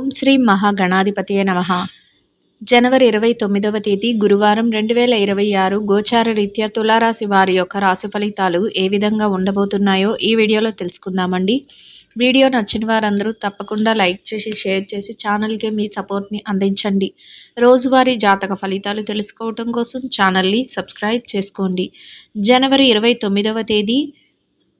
ఓం శ్రీ మహాగణాధిపతియే నమః. జనవరి 29వ తేదీ గురువారం 2026 గోచార రీత్యా తులారాశి వారి యొక్క రాశి ఫలితాలు ఏ విధంగా ఉండబోతున్నాయో ఈ వీడియోలో తెలుసుకుందామండి. వీడియో నచ్చిన వారందరూ తప్పకుండా లైక్ చేసి షేర్ చేసి ఛానల్కి మీ సపోర్ట్ని అందించండి. రోజువారీ జాతక ఫలితాలు తెలుసుకోవటం కోసం ఛానల్ని సబ్స్క్రైబ్ చేసుకోండి. జనవరి 29వ తేదీ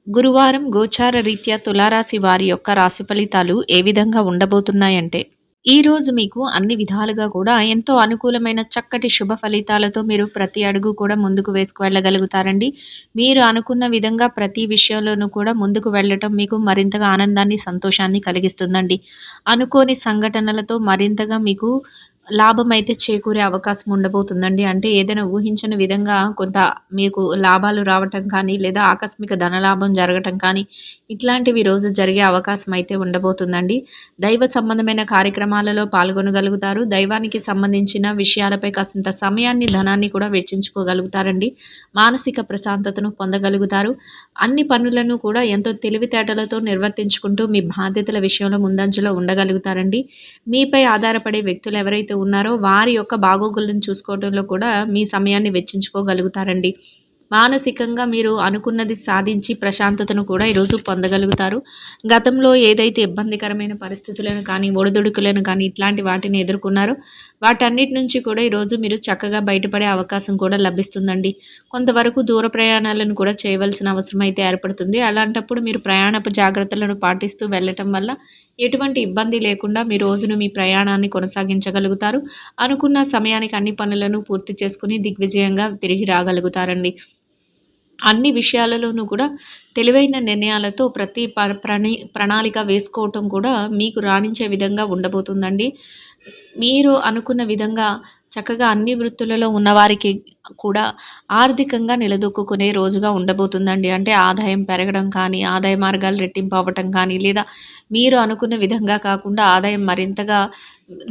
గురువారం గోచార రీత్యా తులారాశి వారి యొక్క రాశి ఫలితాలు ఏ విధంగా ఉండబోతున్నాయంటే, ఈ రోజు మీకు అన్ని విధాలుగా కూడా ఎంతో అనుకూలమైన చక్కటి శుభ ఫలితాలతో మీరు ప్రతి అడుగు కూడా ముందుకు వెళ్ళగలుగుతారండి. మీరు అనుకున్న విధంగా ప్రతి విషయంలోనూ కూడా ముందుకు వెళ్ళటం మీకు మరింతగా ఆనందాన్ని, సంతోషాన్ని కలిగిస్తుందండి. అనుకోని సంఘటనలతో మరింతగా మీకు లాభమైతే చేకూరే అవకాశం ఉండబోతుందండి. అంటే ఏదైనా ఊహించని విధంగా కొంత మీకు లాభాలు రావటం కానీ, లేదా ఆకస్మిక ధనలాభం జరగటం కానీ, ఇట్లాంటివి రోజు జరిగే అవకాశం అయితే ఉండబోతుందండి. దైవ సంబంధమైన కార్యక్రమాలలో పాల్గొనగలుగుతారు. దైవానికి సంబంధించిన విషయాలపై కాసింత సమయాన్ని, ధనాన్ని కూడా వెచ్చించుకోగలుగుతారండి. మానసిక ప్రశాంతతను పొందగలుగుతారు. అన్ని పనులను కూడా ఎంతో తెలివితేటలతో నిర్వర్తించుకుంటూ మీ బాధ్యతల విషయంలో ముందంజలో ఉండగలుగుతారండి. మీపై ఆధారపడే వ్యక్తులు ఎవరైతే ఉన్నారో వారి యొక్క బాగోగులను చూసుకోవడంలో కూడా మీ సమయాన్ని వెచ్చించుకోగలుగుతారండి. మానసికంగా మీరు అనుకున్నది సాధించి ప్రశాంతతను కూడా ఈరోజు పొందగలుగుతారు. గతంలో ఏదైతే ఇబ్బందికరమైన పరిస్థితులను కానీ, ఒడిదుడుకులను కానీ ఇట్లాంటి వాటిని ఎదుర్కొన్నారో వాటన్నిటి నుంచి కూడా ఈరోజు మీరు చక్కగా బయటపడే అవకాశం కూడా లభిస్తుందండి. కొంతవరకు దూర ప్రయాణాలను కూడా చేయవలసిన అవసరం అయితే ఏర్పడుతుంది. అలాంటప్పుడు మీరు ప్రయాణపు జాగ్రత్తలను పాటిస్తూ వెళ్ళటం వల్ల ఎటువంటి ఇబ్బంది లేకుండా మీ రోజును, మీ ప్రయాణాన్ని కొనసాగించగలుగుతారు. అనుకున్న సమయానికి అన్ని పనులను పూర్తి చేసుకుని దిగ్విజయంగా తిరిగి రాగలుగుతారండి. అన్ని విషయాలలోనూ కూడా తెలివైన నిర్ణయాలతో ప్రతి ప్రణాళిక వేసుకోవటం కూడా మీకు రాణించే విధంగా ఉండబోతుందండి. మీరు అనుకున్న విధంగా చక్కగా అన్ని వృత్తులలో ఉన్నవారికి కూడా ఆర్థికంగా నిలదొక్కునే రోజుగా ఉండబోతుందండి. అంటే ఆదాయం పెరగడం కానీ, ఆదాయ మార్గాలు రెట్టింపు అవ్వటం కానీ, లేదా మీరు అనుకున్న విధంగా కాకుండా ఆదాయం మరింతగా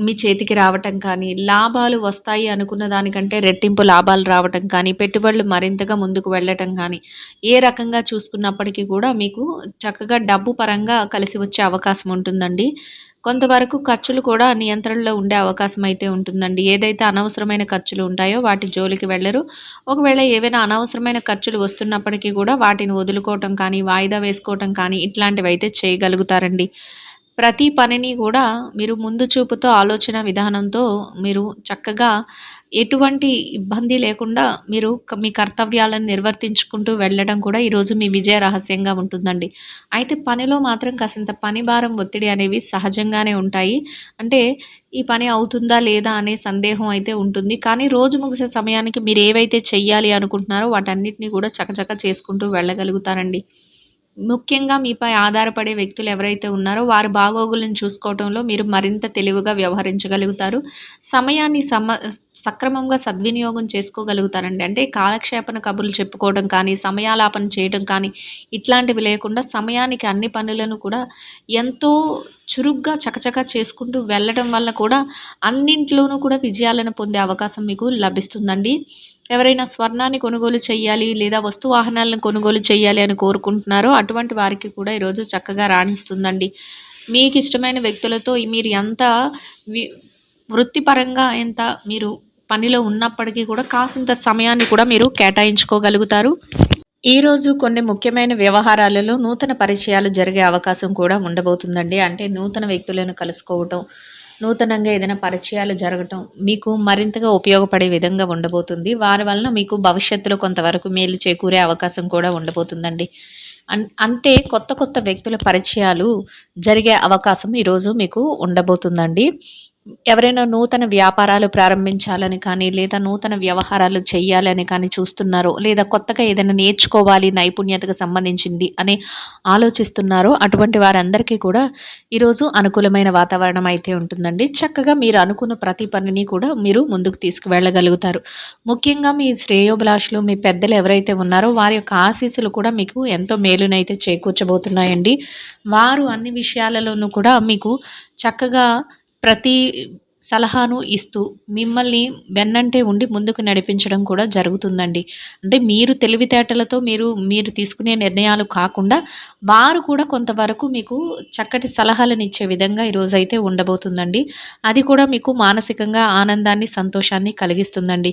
మీ చేతికి రావటం కానీ, లాభాలు వస్తాయి అనుకున్న దానికంటే రెట్టింపు లాభాలు రావటం కానీ, పెట్టుబడులు మరింతగా ముందుకు వెళ్ళటం కానీ, ఏ రకంగా చూసుకున్నప్పటికీ కూడా మీకు చక్కగా డబ్బు పరంగా కలిసి వచ్చే అవకాశం ఉంటుందండి. కొంతవరకు ఖర్చులు కూడా నియంత్రణలో ఉండే అవకాశం అయితే ఉంటుందండి. ఏదైతే అనవసరమైన ఖర్చులు ఉంటాయో వాటి జోలికి వెళ్లరు. ఒకవేళ ఏవైనా అనవసరమైన ఖర్చులు వస్తున్నప్పటికీ కూడా వాటిని వదులుకోవటం కానీ, వాయిదా వేసుకోవటం కానీ ఇట్లాంటివైతే చేయగలుగుతారండి. ప్రతి పనిని కూడా మీరు ముందు చూపుతో ఆలోచన విధానంతో మీరు చక్కగా ఎటువంటి ఇబ్బంది లేకుండా మీరు మీ కర్తవ్యాలను నిర్వర్తించుకుంటూ వెళ్ళడం కూడా ఈరోజు మీ విజయ రహస్యంగా ఉంటుందండి. అయితే పనిలో మాత్రం కాసింత పని భారం, ఒత్తిడి అనేవి సహజంగానే ఉంటాయి. అంటే ఈ పని అవుతుందా లేదా అనే సందేహం అయితే ఉంటుంది. కానీ రోజు ముగిసే సమయానికి మీరు ఏవైతే చెయ్యాలి అనుకుంటున్నారో వాటన్నిటిని కూడా చకచక చేసుకుంటూ వెళ్ళగలుగుతారండి. ముఖ్యంగా మీపై ఆధారపడే వ్యక్తులు ఎవరైతే ఉన్నారో వారి బాగోగులను చూసుకోవటంలో మీరు మరింత తెలివిగా వ్యవహరించగలుగుతారు. సమయాన్ని సక్రమంగా సద్వినియోగం చేసుకోగలుగుతారండి. అంటే కాలక్షేపణ కబుర్లు చెప్పుకోవడం కానీ, సమయాలాపన చేయడం కానీ ఇట్లాంటివి లేకుండా సమయానికి అన్ని పనులను కూడా ఎంతో చురుగ్గా చకచకా చేసుకుంటూ వెళ్ళడం వల్ల కూడా అన్నింట్లోనూ కూడా విజయాలను పొందే అవకాశం మీకు లభిస్తుందండి. ఎవరైనా స్వర్ణాన్ని కొనుగోలు చేయాలి లేదా వస్తు వాహనాలను కొనుగోలు చేయాలి అని కోరుకుంటున్నారో అటువంటి వారికి కూడా ఈరోజు చక్కగా రాణిస్తుందండి. మీకు ఇష్టమైన వ్యక్తులతో మీరు ఎంత వి వృత్తిపరంగా ఎంత మీరు పనిలో ఉన్నప్పటికీ కూడా కాసింత సమయాన్ని కూడా మీరు కేటాయించుకోగలుగుతారు. ఈరోజు కొన్ని ముఖ్యమైన వ్యవహారాలలో నూతన పరిచయాలు జరిగే అవకాశం కూడా ఉండబోతుందండి. అంటే నూతన వ్యక్తులను కలుసుకోవటం, నూతనంగా ఏదైనా పరిచయాలు జరగటం మీకు మరింతగా ఉపయోగపడే విధంగా ఉండబోతుంది. వారి వలన మీకు భవిష్యత్తులో కొంతవరకు మేలు చేకూరే అవకాశం కూడా ఉండబోతుందండి. అంటే కొత్త కొత్త వ్యక్తుల పరిచయాలు జరిగే అవకాశం ఈరోజు మీకు ఉండబోతుందండి. ఎవరైనా నూతన వ్యాపారాలు ప్రారంభించాలని కానీ, లేదా నూతన వ్యవహారాలు చేయాలని కానీ చూస్తున్నారో, లేదా కొత్తగా ఏదైనా నేర్చుకోవాలి నైపుణ్యతకు సంబంధించింది అని ఆలోచిస్తున్నారో అటువంటి వారందరికీ కూడా ఈరోజు అనుకూలమైన వాతావరణం అయితే ఉంటుందండి. చక్కగా మీరు అనుకున్న ప్రతి పనిని కూడా మీరు ముందుకు తీసుకువెళ్ళగలుగుతారు. ముఖ్యంగా మీ శ్రేయోభిలాషులు, మీ పెద్దలు ఎవరైతే ఉన్నారో వారి యొక్క ఆశీస్సులు కూడా మీకు ఎంతో మేలునైతే చేకూర్చబోతున్నాయండి. వారు అన్ని విషయాలలోనూ కూడా మీకు చక్కగా ప్రతి సలహాను ఇస్తూ మిమ్మల్ని వెన్నంటే ఉండి ముందుకు నడిపించడం కూడా జరుగుతుందండి. అంటే మీరు తెలివితేటలతో మీరు తీసుకునే నిర్ణయాలు కాకుండా వారు కూడా కొంతవరకు మీకు చక్కటి సలహాలనిచ్చే విధంగా ఈరోజైతే ఉండబోతుందండి. అది కూడా మీకు మానసికంగా ఆనందాన్ని, సంతోషాన్ని కలిగిస్తుందండి.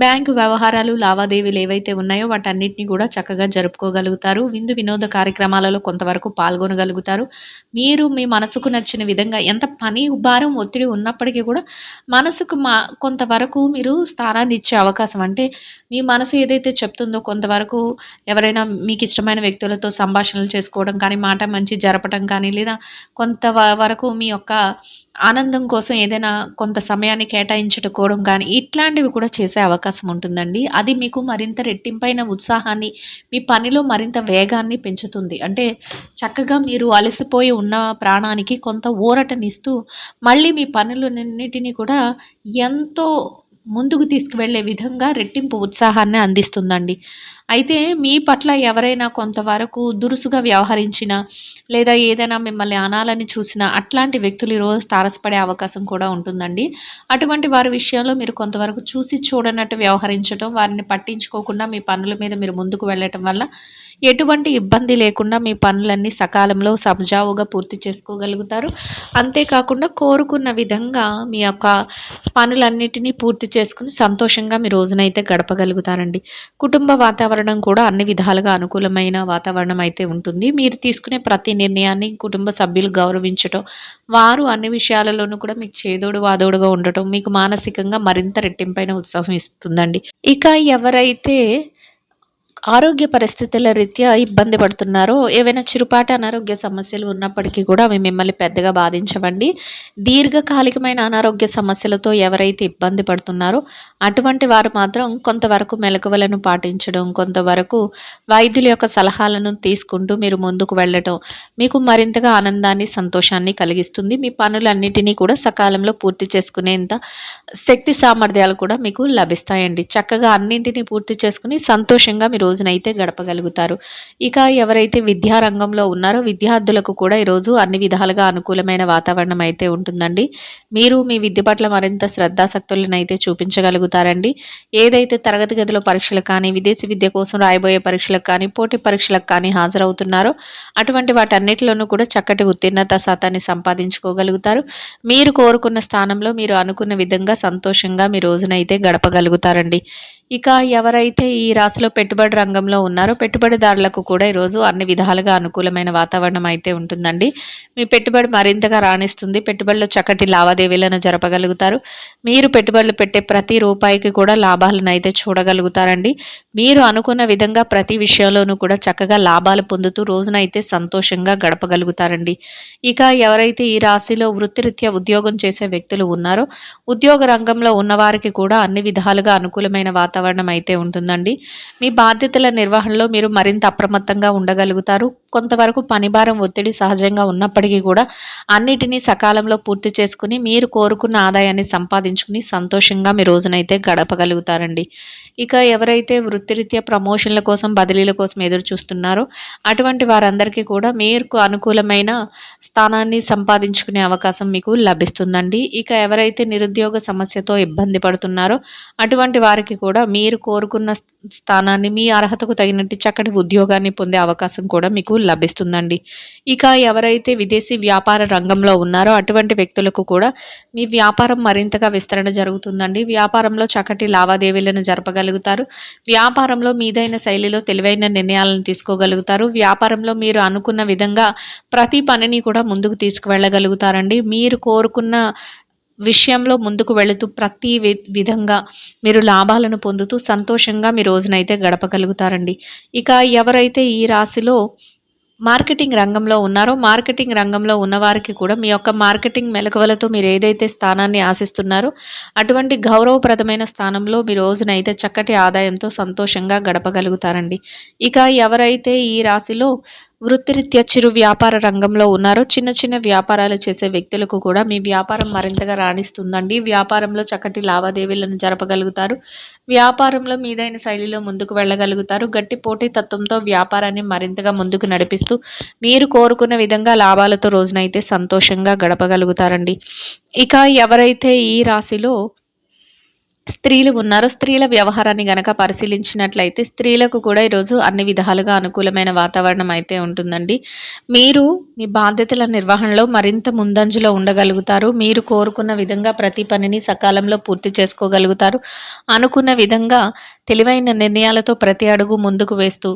బ్యాంకు వ్యవహారాలు, లావాదేవీలు ఏవైతే ఉన్నాయో వాటన్నిటిని కూడా చక్కగా జరుపుకోగలుగుతారు. విందు వినోద కార్యక్రమాలలో కొంతవరకు పాల్గొనగలుగుతారు. మీరు మీ మనసుకు నచ్చిన విధంగా ఎంత పని భారం, ఒత్తిడి ఉన్నప్పటికీ కూడా మనసుకు కొంతవరకు మీరు స్థానాన్ని ఇచ్చే అవకాశం అంటే మీ మనసు ఏదైతే చెప్తుందో కొంతవరకు ఎవరైనా మీకిష్టమైన వ్యక్తులతో సంభాషణలు చేసుకోవడం కానీ, మాట మంచి జరపటం కానీ, లేదా వరకు మీ యొక్క ఆనందం కోసం ఏదైనా కొంత సమయాన్ని కేటాయించుకోవడం కానీ, ఇట్లాంటివి కూడా చేసే అవకాశం ఉంటుందండి. అది మీకు మరింత రెట్టింపైన ఉత్సాహాన్ని, మీ పనిలో మరింత వేగాన్ని పెంచుతుంది. అంటే చక్కగా మీరు అలసిపోయి ఉన్న ప్రాణానికి కొంత ఊరటనిస్తూ, మళ్ళీ మీ పనులన్నిటిని కూడా ఎంతో ముందుకు తీసుకువెళ్ళే విధంగా రెట్టింపు ఉత్సాహాన్ని అందిస్తుందండి. అయితే మీ పట్ల ఎవరైనా కొంతవరకు దురుసుగా వ్యవహరించినా, లేదా ఏదైనా మిమ్మల్ని అనాలని చూసినా, అట్లాంటి వ్యక్తులు ఈరోజు తారసపడే అవకాశం కూడా ఉంటుందండి. అటువంటి వారి విషయంలో మీరు కొంతవరకు చూసి చూడనట్టు వ్యవహరించటం, వారిని పట్టించుకోకుండా మీ పనుల మీద మీరు ముందుకు వెళ్ళటం వల్ల ఎటువంటి ఇబ్బంది లేకుండా మీ పనులన్నీ సకాలంలో సజావుగా పూర్తి చేసుకోగలుగుతారు. అంతేకాకుండా కోరుకున్న విధంగా మీ యొక్క పనులన్నిటినీ పూర్తి చేసుకొని సంతోషంగా మీ రోజునైతే గడపగలుగుతారండి. కుటుంబ వాతావరణం కూడా అన్ని విధాలుగా అనుకూలమైన వాతావరణం అయితే ఉంటుంది. మీరు తీసుకునే ప్రతి నిర్ణయాన్ని కుటుంబ సభ్యులు గౌరవించటం, వారు అన్ని విషయాలలోనూ కూడా మీకు చేదోడు వాదోడుగా ఉండటం, మీకు మానసికంగా మరింత రెట్టింపైన ఉత్సాహం ఇస్తుందండి. ఇక ఎవరైతే ఆరోగ్య పరిస్థితుల రీత్యా ఇబ్బంది పడుతున్నారో, ఏవైనా చిరుపాటి అనారోగ్య సమస్యలు ఉన్నప్పటికీ కూడా అవి మిమ్మల్ని పెద్దగా బాధించవండి. దీర్ఘకాలికమైన అనారోగ్య సమస్యలతో ఎవరైతే ఇబ్బంది పడుతున్నారో, అటువంటి వారు మాత్రం కొంతవరకు మెలకువలను పాటించడం, కొంతవరకు వైద్యుల యొక్క సలహాలను తీసుకుంటూ మీరు ముందుకు వెళ్ళటం, మీకు మరింతగా ఆనందాన్ని, సంతోషాన్ని కలిగిస్తుంది. మీ పనులన్నిటినీ కూడా సకాలంలో పూర్తి చేసుకునేంత శక్తి సామర్థ్యాలు కూడా మీకు లభిస్తాయండి. చక్కగా అన్నింటిని పూర్తి చేసుకొని సంతోషంగా మీ రోజునైతే గడపగలుగుతారు. ఇక ఎవరైతే విద్యా రంగంలో ఉన్నారో విద్యార్థులకు కూడా ఈరోజు అన్ని విధాలుగా అనుకూలమైన వాతావరణం అయితే ఉంటుందండి. మీరు మీ విద్య పట్ల మరింత శ్రద్ధాసక్తులనైతే చూపించగలుగుతారండి. ఏదైతే తరగతి గదిలో పరీక్షలకు కానీ, విదేశీ విద్య కోసం రాయబోయే పరీక్షలకు కానీ, పోటీ పరీక్షలకు కానీ హాజరవుతున్నారో అటువంటి వాటన్నిటిలోనూ కూడా చక్కటి ఉత్తీర్ణత శాతాన్ని సంపాదించుకోగలుగుతారు. మీరు కోరుకున్న స్థానంలో మీరు అనుకున్న విధంగా సంతోషంగా మీ రోజునైతే గడపగలుగుతారండి. ఇక ఎవరైతే ఈ రాశిలో పెట్టుబడి రంగంలో ఉన్నారో పెట్టుబడిదారులకు కూడా ఈరోజు అన్ని విధాలుగా అనుకూలమైన వాతావరణం అయితే ఉంటుందండి. మీ పెట్టుబడి మరింతగా రాణిస్తుంది. పెట్టుబడిలో చక్కటి లావాదేవీలను జరపగలుగుతారు. మీరు పెట్టుబడులు పెట్టే ప్రతి రూపాయికి కూడా లాభాలను అయితే చూడగలుగుతారండి. మీరు అనుకున్న విధంగా ప్రతి విషయంలోనూ కూడా చక్కగా లాభాలు పొందుతూ రోజునైతే సంతోషంగా గడపగలుగుతారండి. ఇక ఎవరైతే ఈ రాశిలో వృత్తిరీత్యా ఉద్యోగం చేసే వ్యక్తులు ఉన్నారో ఉద్యోగ రంగంలో ఉన్నవారికి కూడా అన్ని విధాలుగా అనుకూలమైన వాతావరణం అయితే ఉంటుందండి. మీ బాధ్యతల నిర్వహణలో మీరు మరింత అప్రమత్తంగా ఉండగలుగుతారు. కొంతవరకు పనిభారం, ఒత్తిడి సహజంగా ఉన్నప్పటికీ కూడా అన్నిటినీ సకాలంలో పూర్తి చేసుకుని మీరు కోరుకున్న ఆదాయాన్ని సంపాదించుకుని సంతోషంగా మీ రోజునైతే గడపగలుగుతారండి. ఇక ఎవరైతే వృత్తిరీత్యా ప్రమోషన్ల కోసం, బదిలీల కోసం ఎదురు చూస్తున్నారో అటువంటి వారందరికీ కూడా మీకు అనుకూలమైన స్థానాన్ని సంపాదించుకునే అవకాశం మీకు లభిస్తుందండి. ఇక ఎవరైతే నిరుద్యోగ సమస్యతో ఇబ్బంది పడుతున్నారో అటువంటి వారికి కూడా మీరు కోరుకున్న స్థానాన్ని మీ అర్హతకు తగినట్టు చక్కటి ఉద్యోగాన్ని పొందే అవకాశం కూడా మీకు లభిస్తుందండి. ఇక ఎవరైతే విదేశీ వ్యాపార రంగంలో ఉన్నారో అటువంటి వ్యక్తులకు కూడా మీ వ్యాపారం మరింతగా విస్తరణ జరుగుతుందండి. వ్యాపారంలో చక్కటి లావాదేవీలను జరపగలుగుతారు. వ్యాపారంలో మీదైన శైలిలో తెలివైన నిర్ణయాలను తీసుకోగలుగుతారు. వ్యాపారంలో మీరు అనుకున్న విధంగా ప్రతి పనిని కూడా ముందుకు తీసుకువెళ్ళగలుగుతారండి. మీరు కోరుకున్న విషయంలో ముందుకు వెళుతూ ప్రతి విధంగా మీరు లాభాలను పొందుతూ సంతోషంగా మీ రోజునైతే గడపగలుగుతారండి. ఇక ఎవరైతే ఈ రాశిలో మార్కెటింగ్ రంగంలో ఉన్నారో మార్కెటింగ్ రంగంలో ఉన్నవారికి కూడా మీ యొక్క మార్కెటింగ్ మెలకువలతో మీరు ఏదైతే స్థానాన్ని ఆశిస్తున్నారో అటువంటి గౌరవప్రదమైన స్థానంలో మీ రోజునైతే చక్కటి ఆదాయంతో సంతోషంగా గడపగలుగుతారండి. ఇక ఎవరైతే ఈ రాశిలో వృత్తిరీత్యా చిరు వ్యాపార రంగంలో ఉన్నారో చిన్న చిన్న వ్యాపారాలు చేసే వ్యక్తులకు కూడా మీ వ్యాపారం మరింతగా రాణిస్తుందండి. వ్యాపారంలో చక్కటి లావాదేవీలను జరపగలుగుతారు. వ్యాపారంలో మీదైన శైలిలో ముందుకు వెళ్ళగలుగుతారు. గట్టి పోటీ తత్వంతో వ్యాపారాన్ని మరింతగా ముందుకు నడిపిస్తూ మీరు కోరుకున్న విధంగా లాభాలతో రోజునైతే సంతోషంగా గడపగలుగుతారండి. ఇక ఎవరైతే ఈ రాశిలో స్త్రీలు ఉన్నారో స్త్రీల వ్యవహారాన్ని గనక పరిశీలించినట్లయితే స్త్రీలకు కూడా ఈరోజు అన్ని విధాలుగా అనుకూలమైన వాతావరణం అయితే ఉంటుందండి. మీరు మీ బాధ్యతల నిర్వహణలో మరింత ముందంజలో ఉండగలుగుతారు. మీరు కోరుకున్న విధంగా ప్రతి పనిని సకాలంలో పూర్తి చేసుకోగలుగుతారు. అనుకున్న విధంగా తెలివైన నిర్ణయాలతో ప్రతి అడుగు ముందుకు వేస్తూ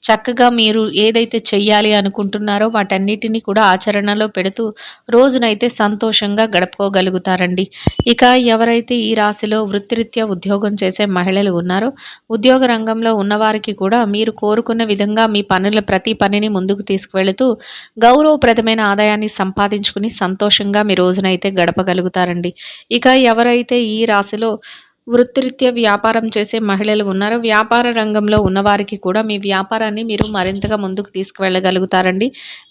చక్కగా మీరు ఏదైతే చెయ్యాలి అనుకుంటున్నారో వాటన్నిటిని కూడా ఆచరణలో పెడుతూ రోజునైతే సంతోషంగా గడుపుకోగలుగుతారండి. ఇక ఎవరైతే ఈ రాశిలో వృత్తిరీత్యా ఉద్యోగం చేసే మహిళలు ఉన్నారో ఉద్యోగ రంగంలో ఉన్నవారికి కూడా మీరు కోరుకున్న విధంగా మీ ప్రతి పనిని ముందుకు తీసుకువెళుతూ గౌరవప్రదమైన ఆదాయాన్ని సంపాదించుకుని సంతోషంగా మీ రోజునైతే గడపగలుగుతారండి. ఇక ఎవరైతే ఈ రాశిలో వృత్తిరీత్యా వ్యాపారం చేసే మహిళలు ఉన్నారో వ్యాపార రంగంలో ఉన్నవారికి కూడా మీ వ్యాపారాన్ని మీరు మరింతగా ముందుకు తీసుకువెళ్ళగలుగుతారండి.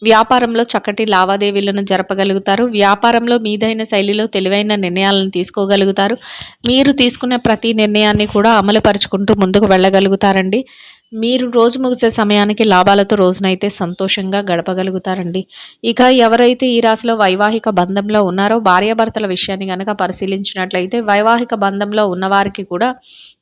వ్యాపారంలో చక్కటి లావాదేవీలను జరపగలుగుతారు. వ్యాపారంలో మీదైన శైలిలో తెలివైన నిర్ణయాలను తీసుకోగలుగుతారు. మీరు తీసుకునే ప్రతి నిర్ణయాన్ని కూడా అమలుపరుచుకుంటూ ముందుకు వెళ్ళగలుగుతారండి. మీరు రోజు ముగిసే సమయానికి లాభాలతో రోజునైతే సంతోషంగా గడపగలుగుతారండి. ఇక ఎవరైతే ఈ రాశిలో వైవాహిక బంధంలో ఉన్నారో భార్యాభర్తల విషయాన్ని గనక పరిశీలించినట్లయితే వైవాహిక బంధంలో ఉన్నవారికి కూడా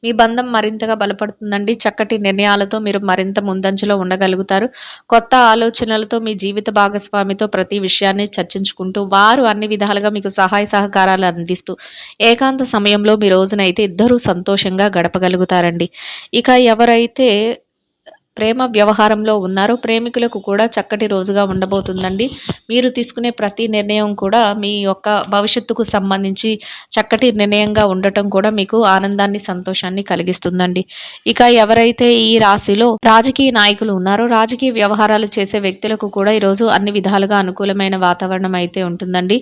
మీ బంధం మరింతగా బలపడుతుందండి. చక్కటి నిర్ణయాలతో మీరు మరింత ముందంజలో ఉండగలుగుతారు. కొత్త ఆలోచనలతో మీ జీవిత భాగస్వామితో ప్రతి విషయాన్ని చర్చించుకుంటూ వారు అన్ని విధాలుగా మీకు సహాయ సహకారాలు అందిస్తూ ఏకాంత సమయంలో మీ రోజునైతే ఇద్దరూ సంతోషంగా గడపగలుగుతారండి. ఇక ఎవరైతే ప్రేమ వ్యవహారంలో ఉన్నారో ప్రేమికులకు కూడా చక్కటి రోజుగా ఉండబోతుందండి. మీరు తీసుకునే ప్రతి నిర్ణయం కూడా మీ యొక్క భవిష్యత్తుకు సంబంధించి చక్కటి నిర్ణయంగా ఉండటం కూడా మీకు ఆనందాన్ని సంతోషాన్ని కలిగిస్తుందండి. ఇక ఎవరైతే ఈ రాశిలో రాజకీయ నాయకులు ఉన్నారో రాజకీయ వ్యవహారాలు చేసే వ్యక్తులకు కూడా ఈరోజు అన్ని విధాలుగా అనుకూలమైన వాతావరణం అయితే ఉంటుందండి.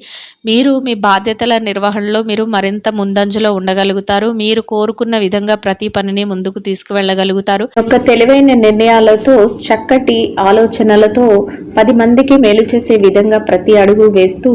మీరు మీ బాధ్యతల నిర్వహణలో మీరు మరింత ముందంజలో ఉండగలుగుతారు. మీరు కోరుకున్న విధంగా ప్రతి పనిని ముందుకు తీసుకువెళ్ళగలుగుతారు. ఒక తెలివైన నిర్ణయాలతో చక్కటి ఆలోచనలతో 10 మందికి మేలు చేసే విధంగా ప్రతి అడుగు వేస్తూ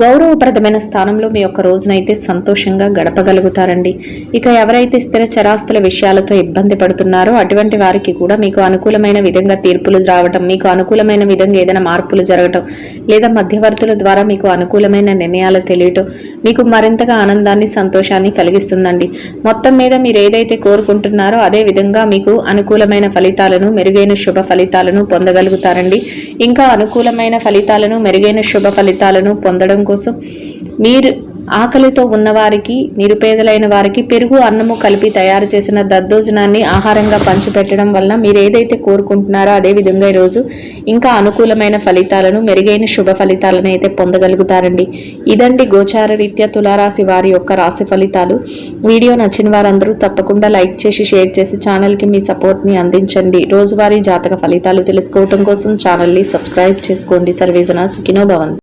గౌరవప్రదమైన స్థానంలో మీ యొక్క రోజునైతే సంతోషంగా గడపగలుగుతారండి. ఇక ఎవరైతే స్థిర చరాస్తుల విషయాలతో ఇబ్బంది పడుతున్నారో అటువంటి వారికి కూడా మీకు అనుకూలమైన విధంగా తీర్పులు రావటం, మీకు అనుకూలమైన విధంగా ఏదైనా మార్పులు జరగటం లేదా మధ్యవర్తుల ద్వారా మీకు అనుకూలమైన నిర్ణయాలు తెలియటం మీకు మరింతగా ఆనందాన్ని సంతోషాన్ని కలిగిస్తుందండి. మొత్తం మీద మీరు ఏదైతే కోరుకుంటున్నారో అదే విధంగా మీకు అనుకూలమైన ఫలితాలను మెరుగైన శుభ ఫలితాలను పొందగలుగుతారండి. ఇంకా అనుకూలమైన ఫలితాలను మెరుగైన శుభ ఫలితాలను పొందడం కోసం మీరు ఆకలితో ఉన్నవారికి నిరుపేదలైన వారికి పెరుగు అన్నము కలిపి తయారు చేసిన దద్దోజనాన్ని ఆహారంగా పంచిపెట్టడం వలన మీరు ఏదైతే కోరుకుంటున్నారో అదే విధంగా ఈరోజు ఇంకా అనుకూలమైన ఫలితాలను మెరుగైన శుభ ఫలితాలను అయితే పొందగలుగుతారండి. ఇదండి గోచార రీత్యా తులారాశి వారి యొక్క రాశి ఫలితాలు. వీడియో నచ్చిన వారందరూ తప్పకుండా లైక్ చేసి షేర్ చేసి ఛానల్కి మీ సపోర్ట్ని అందించండి. రోజువారీ జాతక ఫలితాలు తెలుసుకోవటం కోసం ఛానల్ని సబ్స్క్రైబ్ చేసుకోండి. సర్వేజన సుఖినో భవంతు.